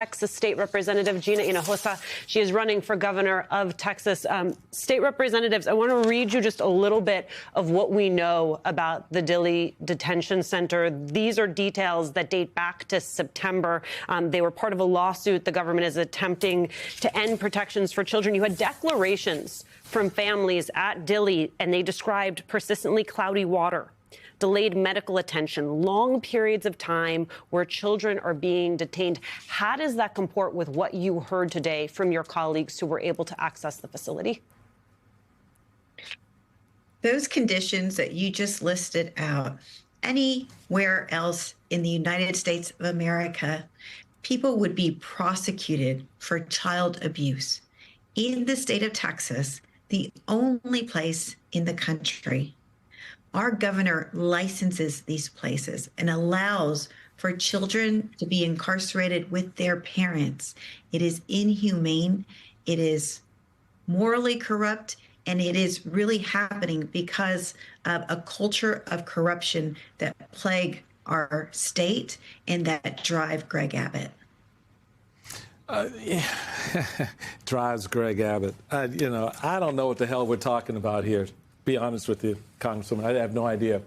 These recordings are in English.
Texas State Representative Gina Hinojosa. She is running for governor of Texas. State representatives, I want to read you just a little bit of what we know about the Dilley Detention Center. These are details that date back to September. They were part of a lawsuit. The government is attempting to end protections for children. You had declarations from families at Dilley, and they described persistently cloudy water, delayed medical attention, long periods of time where children are being detained. How does that comport with what you heard today from your colleagues who were able to access the facility? Those conditions that you just listed out, anywhere else in the United States of America, people would be prosecuted for child abuse. In the state of Texas, the only place in the country, our governor licenses these places and allows for children to be incarcerated with their parents. It is inhumane, it is morally corrupt, and it is really happening because of a culture of corruption that plague our state and that drive Greg Abbott. Drives Greg Abbott. I don't know what the hell we're talking about here. Be honest with you, Congresswoman, I have no idea.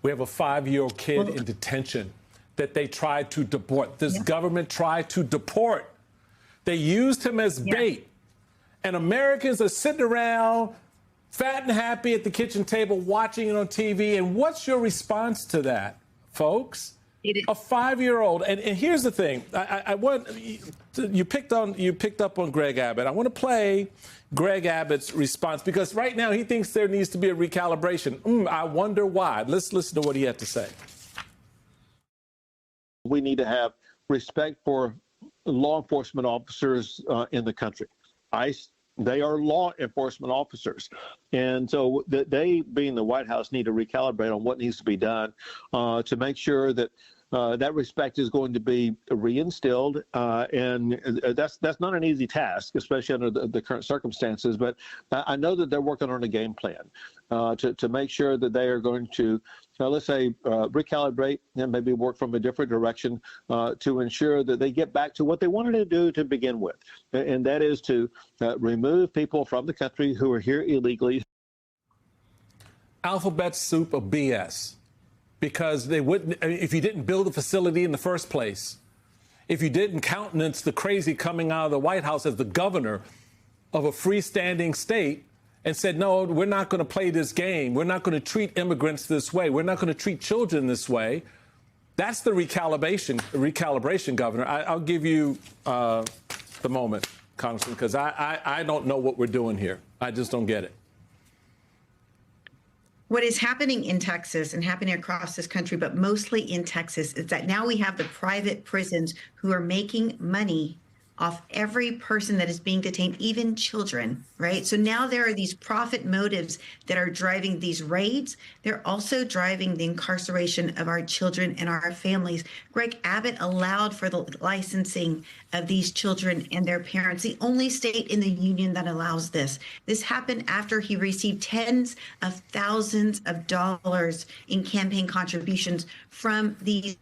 We have a 5-year-old kid in detention that they tried to deport. This government tried to deport. They used him as bait. And Americans are sitting around fat and happy at the kitchen table watching it on TV. And what's your response to that, folks? A 5-year-old. And here's the thing. I want you picked up on Greg Abbott. I want to play Greg Abbott's response because right now he thinks there needs to be a recalibration. I wonder why. Let's listen to what he had to say. We need to have respect for law enforcement officers in the country. ICE, they are law enforcement officers. And so they, being the White House, need to recalibrate on what needs to be done to make sure that that respect is going to be reinstilled, and that's not an easy task, especially under the current circumstances. But I know that they're working on a game plan to make sure that they are going to, let's say, recalibrate and maybe work from a different direction to ensure that they get back to what they wanted to do to begin with, and that is to remove people from the country who are here illegally. Alphabet soup of BS. Because they wouldn't, if you didn't build a facility in the first place, if you didn't countenance the crazy coming out of the White House as the governor of a freestanding state and said, no, we're not going to play this game. We're not going to treat immigrants this way. We're not going to treat children this way. That's the recalibration, Governor. I'll give you the moment, Congressman, because I don't know what we're doing here. I just don't get it. What is happening in Texas and happening across this country, but mostly in Texas, is that now we have the private prisons who are making money off every person that is being detained, even children, right? So now there are these profit motives that are driving these raids. They're also driving the incarceration of our children and our families. Greg Abbott allowed for the licensing of these children and their parents, the only state in the union that allows this. This happened after he received tens of thousands of dollars in campaign contributions from these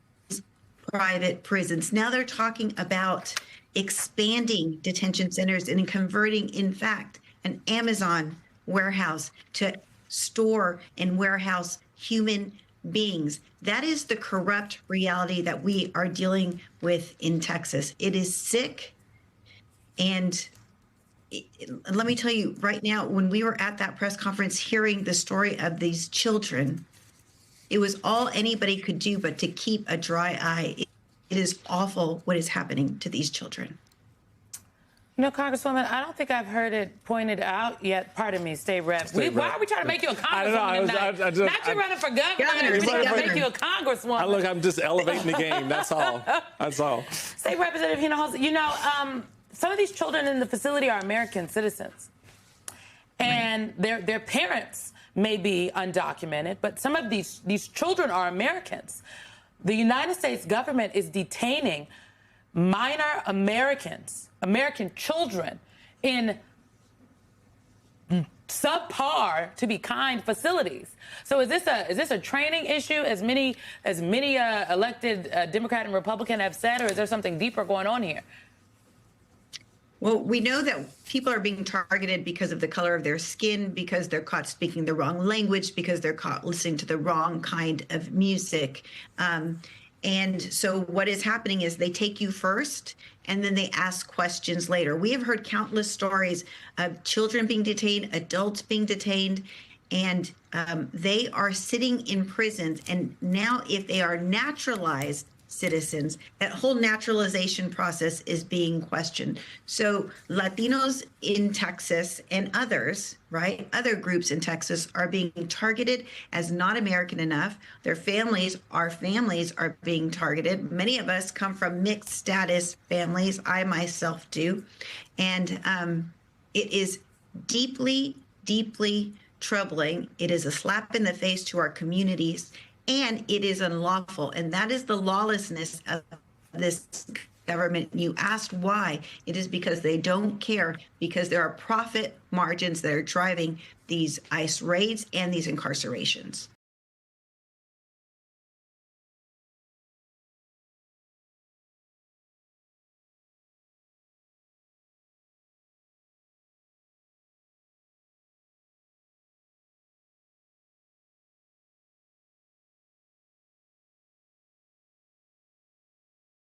private prisons. Now they're talking about expanding detention centers and converting, in fact, an Amazon warehouse to store and warehouse human beings. That is the corrupt reality that we are dealing with in Texas. It is sick. And let me tell you right now, when we were at that press conference hearing the story of these children, it was all anybody could do but to keep a dry eye. It is awful what is happening to these children. No, Congresswoman, I don't think I've heard it pointed out yet. Pardon me, State Rep. Why are we trying to make you a congresswoman tonight? Not you running for governor. We're trying to make you a congresswoman. Look, I'm just elevating the game. That's all. That's all. State Representative Hinojosa, some of these children in the facility are American citizens. And their parents may be undocumented, but some of these children are Americans. The United States government is detaining minor American children in subpar, to be kind, facilities. So is this a training issue, as many elected Democrat and Republican have said, or is there something deeper going on here? Well, we know that people are being targeted because of the color of their skin, because they're caught speaking the wrong language, because they're caught listening to the wrong kind of music. And so what is happening is they take you first, and then they ask questions later. We have heard countless stories of children being detained, adults being detained, and they are sitting in prisons. And now if they are naturalized citizens, that whole naturalization process is being questioned. So Latinos in Texas and others, right, other groups in Texas are being targeted as not American enough. Their families, our families, are being targeted. Many of us come from mixed status families. I myself do. And it is deeply, deeply troubling. It is a slap in the face to our communities. And it is unlawful. And that is the lawlessness of this government. You asked why. It is because they don't care, because there are profit margins that are driving these ICE raids and these incarcerations.